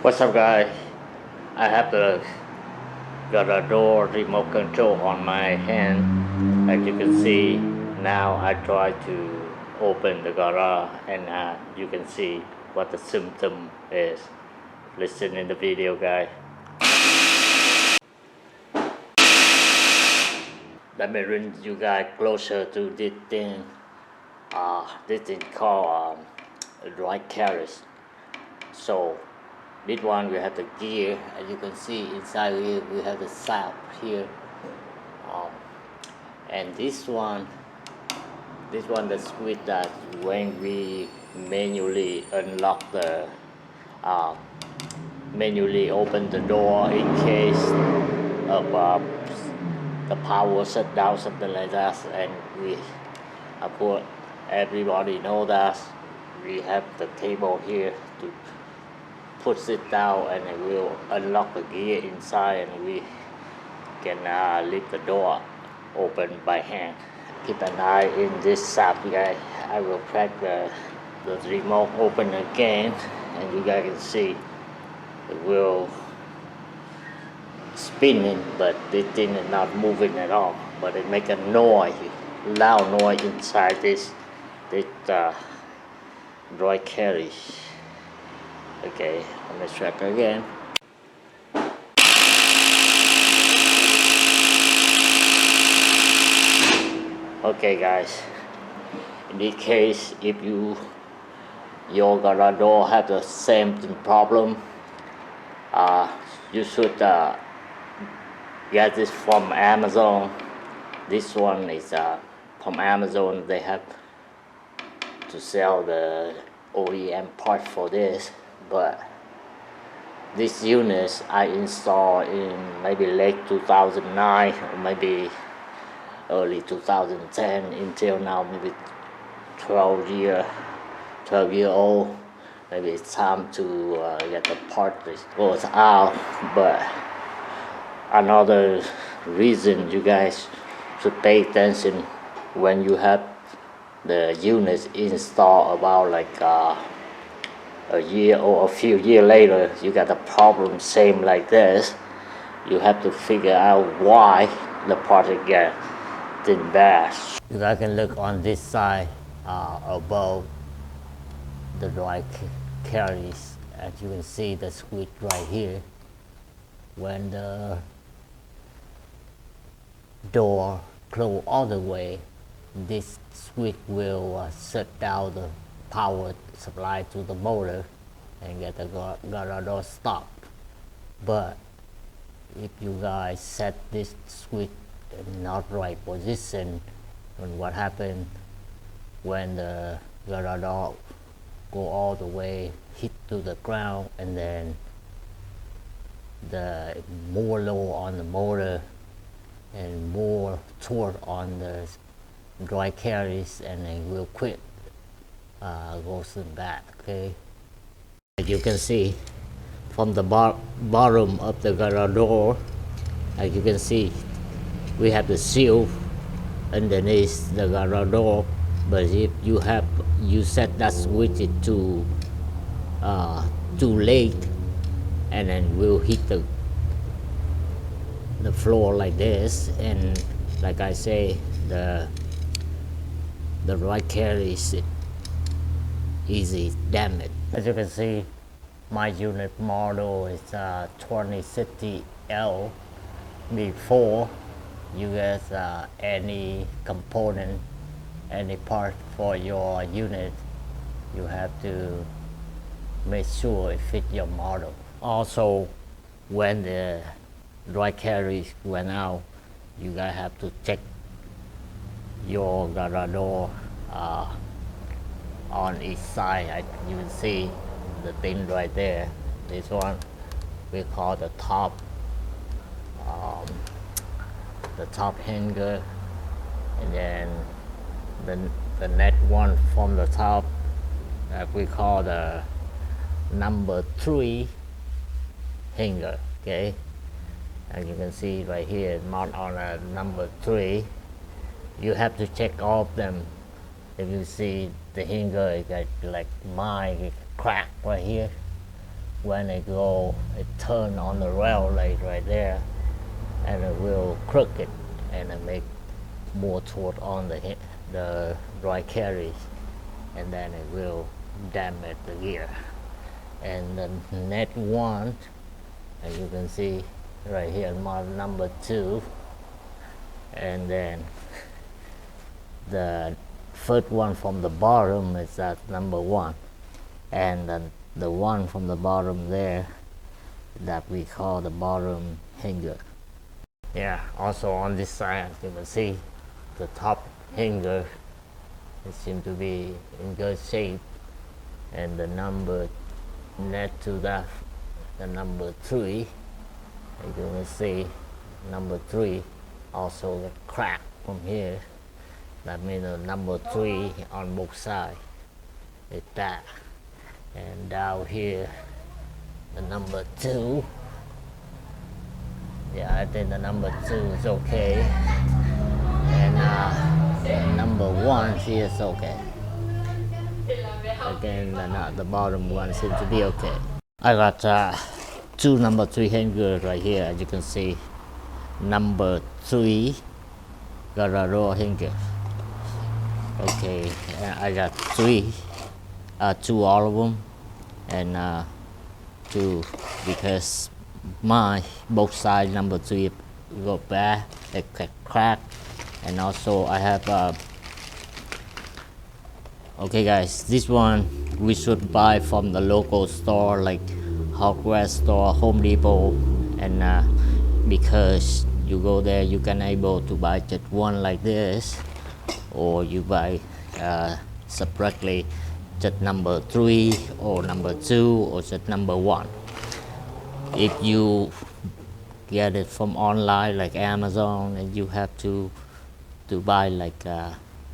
What's up, guys? I have got a door remote control on my hand. As you can see, now I try to open the garage, and you can see what the symptom is. Listen in the video, guys. Let me bring you guys closer to this thing. This is called right carriage. So this one we have the gear, as you can see inside here we have the sap here, and this one the switch that when we manually unlock the manually open the door in case of the power shut down, something like that. And we of course everybody know that we have the table here to push it down, and it will unlock the gear inside, and we can leave the door open by hand. Keep an eye in this sap, guys. I will press the remote open again, and you guys can see it will spinning, but this thing is not moving at all, but it make a noise, loud noise inside this droid carriage. Okay, let me check again. Okay, guys, in this case, if your garage door have the same problem, you should get this from Amazon. This one is from Amazon. They have to sell the OEM part for this, but this unit I installed in maybe late 2009 or maybe early 2010 until now, maybe 12 year old. Maybe it's time to get the part that goes out. But another reason you guys should pay attention when you have the units installed about like a year or a few years later, you got a problem same like this. You have to figure out why the project get bashed. You guys can look on this side above the dry carriage, as you can see the switch right here. When the door close all the way, this switch will shut down the power supply to the motor and get the garage door stopped. But if you guys set this switch in not right position, and what happened when the garage door go all the way hit to the ground, and then the more load on the motor and more torque on the dry carriage, and it will quit, goes in back. Okay, as you can see from the bottom of the garage door, as you can see we have the seal underneath the garage door. But if you set that switch to too late, and then will hit the floor like this, and like I say, the right carriage is easy damage. As you can see, my unit model is 2060L. Before you guys any component, any part for your unit, you have to make sure it fit your model. Also, when the dry carriage went out, you guys have to check your garage door on each side. You can see the thing right there. This one we call the top hanger, and then the next one from the top that we call the number 3 hanger. Okay, as you can see right here, mount on a number 3. You have to check all of them. If you see the hanger, it got like mine, it cracked right here, when it turn on the rail right there, and it will crook it and it make more torque on the dry carry, and then it will damage the gear. And the next one, as you can see right here, model number 2, and then the first one from the bottom is at number 1, and then the one from the bottom there that we call the bottom hanger. Yeah, also on this side you can see the top hanger, it seems to be in good shape, and the number next to that, the number 3, you can see number 3 also get cracked from here. That means the number 3 on both sides is that. And down here, the number 2, yeah, I think the number 2 is okay. And the number 1 here is okay. Again, the bottom one seems to be okay. I got 2 number 3 hangers right here, as you can see. Number 3 got a raw hanger. Okay, I got 3, 2 all of them, and 2 because my both sides number 3 go bad, it crack, and also I have okay guys, this one we should buy from the local store like hardware store, Home Depot, and because you go there you can able to buy just one like this, or you buy separately just number 3 or number 2 or just number 1. If you get it from online like Amazon, and you have to buy like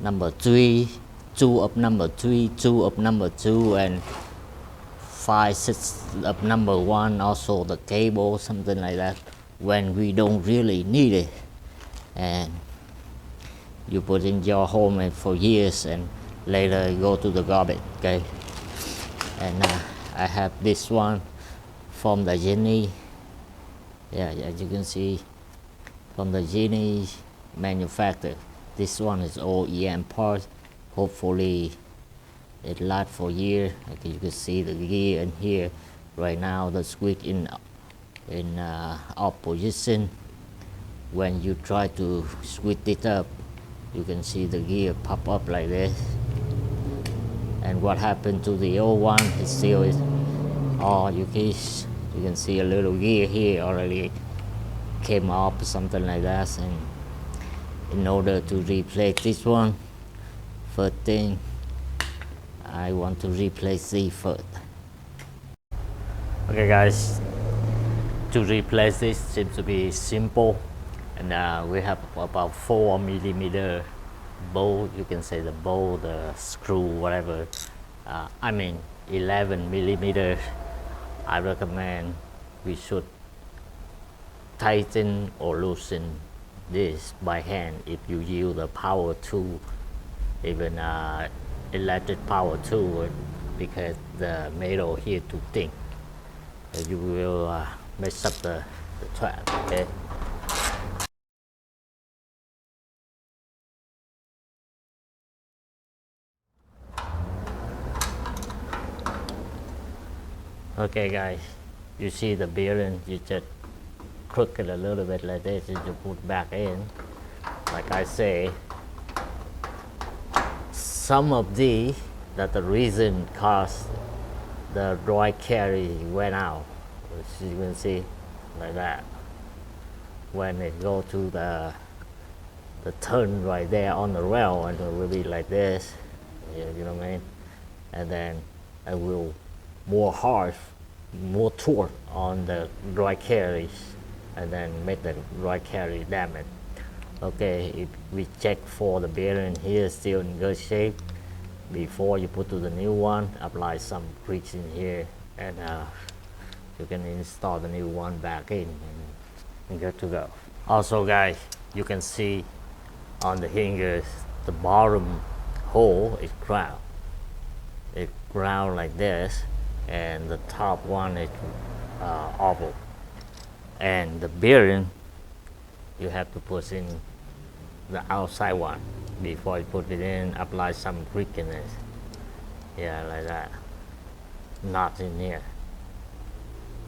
number 3, 2 of number 3, 2 of number 2, and 5, 6 of number 1, also the cable, something like that, when we don't really need it, and you put in your home for years and later go to the garbage. Okay, and I have this one from the Genie. Yeah, as you can see, from the Genie manufacturer. This one is OEM part. Hopefully it lasts for years. Okay, you can see the gear in here. Right now the switch in off position. When you try to switch it up, you can see the gear pop up like this. And what happened to the old one is still you can see a little gear here already came off, something like that. And in order to replace this one, first thing I want to replace the first. Okay guys, to replace this seems to be simple, and we have about 4mm bolt. You can say the bolt, the screw, whatever. I mean 11mm. I recommend we should tighten or loosen this by hand if you use the power tool, even electric power tool, because the metal here too thin. You will mess up the track. Okay. Okay guys, you see the bearing, you just crook it a little bit like this and you put back in. Like I say, some of the reason caused the dry carry went out, which you can see like that. When it go to the turn right there on the rail, and it will be like this, you know what I mean? And then it will more hard, more torque on the dry carries, and then make the dry carry damage. Okay, if we check for the bearing here, still in good shape. Before you put to the new one, apply some grease in here, and you can install the new one back in and good to go. Also guys, you can see on the hingers, the bottom hole is ground. It's ground like this, and the top one is oval. And the bearing, you have to put in the outside one before you put it in. Apply some greasiness, yeah, like that. Not in here,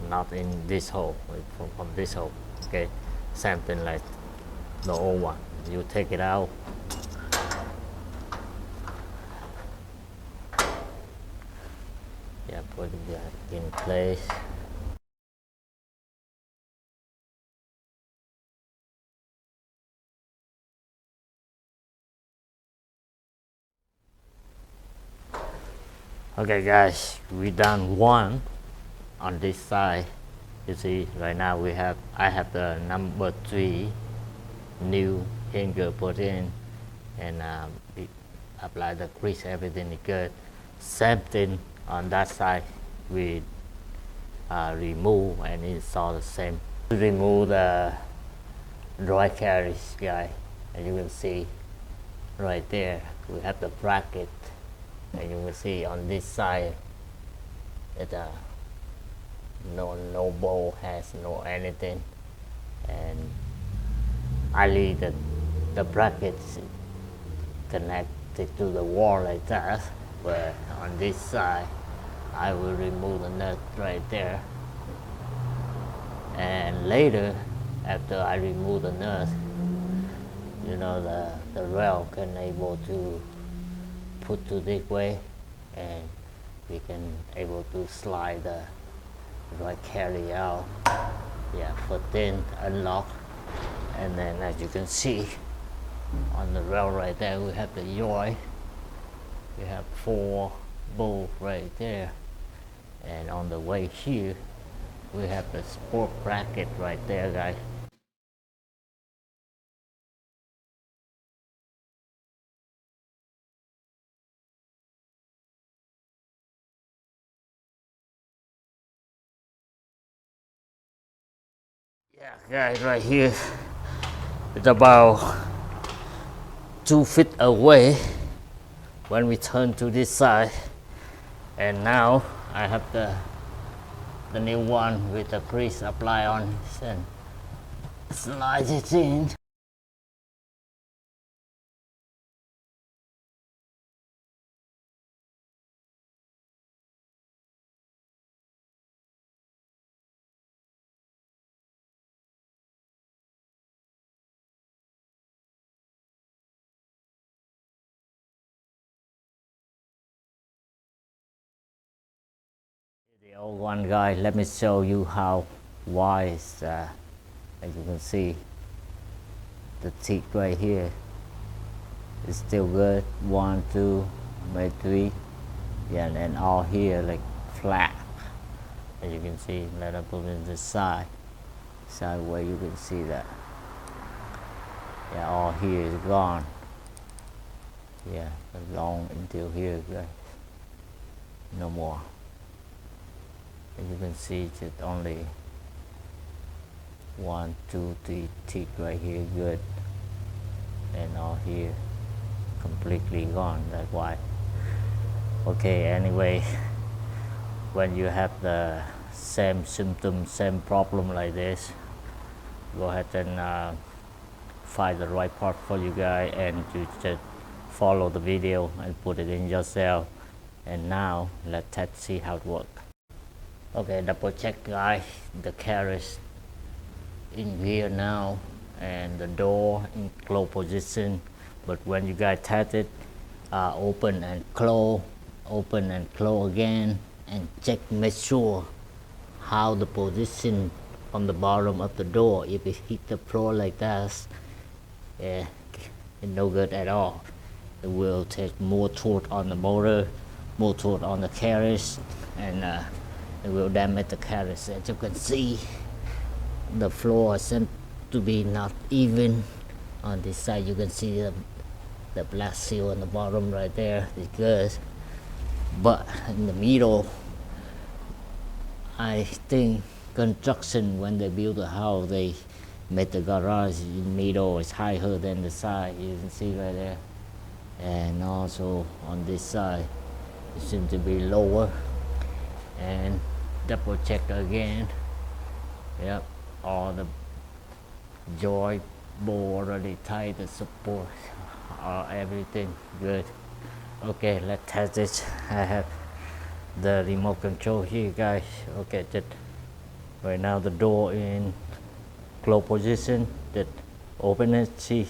not in this hole, from this hole. Okay, something like the old one. You take it out, yeah, put it back in place. Okay guys, we done one on this side. You see right now I have the number 3 new hanger put in, and apply the grease, everything is good. Same thing on that side, we remove and install the same. Remove the dry carriage guy, and you will see right there we have the bracket, and you will see on this side that no bowl has no anything, and I leave the brackets connected to the wall like that, but on this side I will remove the nut right there, and later after I remove the nut, you know, the rail can able to put to this way, and we can able to slide the right carry out, yeah, for then unlock. And then as you can see on the rail right there, we have the joy, we have 4 bolts right there, and on the way here we have the sport bracket right there guys. Yeah guys, right here it's about 2 feet away when we turn to this side, and now I have the new one with the grease apply on it and slide it in. The old one guy, let me show you how wide is, as you can see the teeth right here is still good, 1, 2, maybe 3, yeah, and then all here like flat, as you can see. Let us put in the side where you can see that, yeah, all here is gone, yeah, long until here guys, no more. And you can see just only 1, 2, 3 teeth right here good, and all here completely gone. That's why. Okay, anyway, when you have the same symptom, same problem like this, go ahead and find the right part for you guys, and you just follow the video and put it in yourself. And now let's test, see how it works. Okay, double check guys, the carriage in here now, and the door in closed position. But when you guys test it, open and close again, and check, make sure how the position on the bottom of the door. If it hit the floor like that, yeah, it's no good at all. It will take more torque on the motor, more torque on the carriage, and it will damage the carriage. As you can see, the floor seems to be not even. On this side you can see the black seal on the bottom right there is good, but in the middle, I think construction, when they build a house, they made the garage in the middle is higher than the side, you can see right there. And also on this side it seems to be lower, and double check again. Yep, all the joint bolt already tight, the support, everything good. Okay, let's test this. I have the remote control here, guys. Okay, just right now the door in close position. Just open it, see.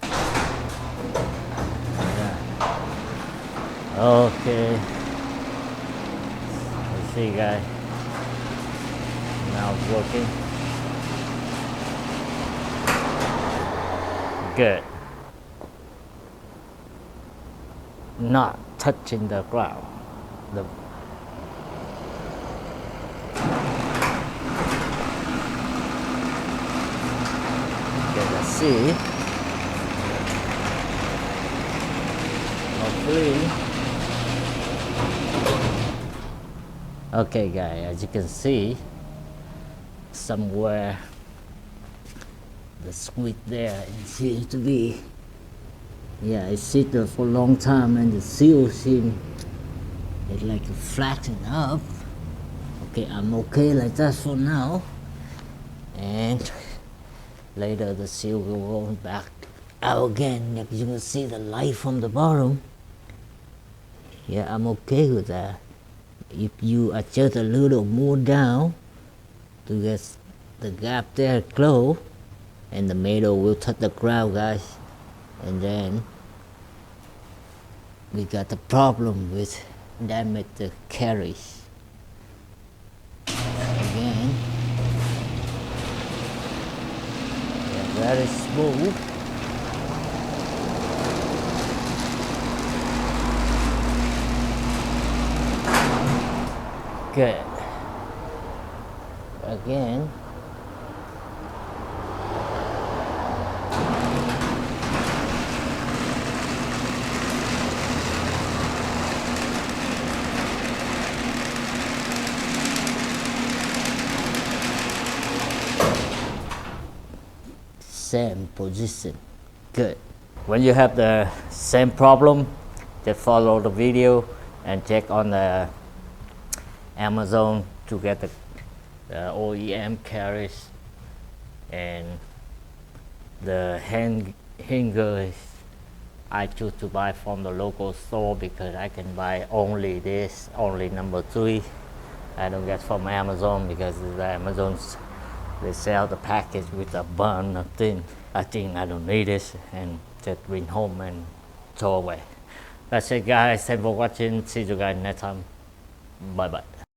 Yeah. Okay, let's see, guys. Now it's working. Good. Not touching the ground. The okay, let's see. Hopefully. Okay, guys, as you can see, somewhere the squid there, it seems to be, yeah, it sit there for a long time and the seal seems it's like flatten up. Okay, I'm okay like that for now, and later the seal will go back out again. Like you can see the light from the bottom. Yeah, I'm okay with that. If you adjust a little more down to get the gap there close, and the metal will touch the ground, guys, and then we got the problem with damage the carriage again. Yeah, very smooth. Good. Again. Same position. Good. When you have the same problem, just follow the video and check on the Amazon to get the OEM carriage and the hanger. I choose to buy from the local store because I can buy only this, only number 3. I don't get from Amazon because the Amazon's they sell the package with a bun of thing. I think I don't need this and just bring home and throw away. That's it, guys. Thanks for watching. See you guys next time. Bye bye.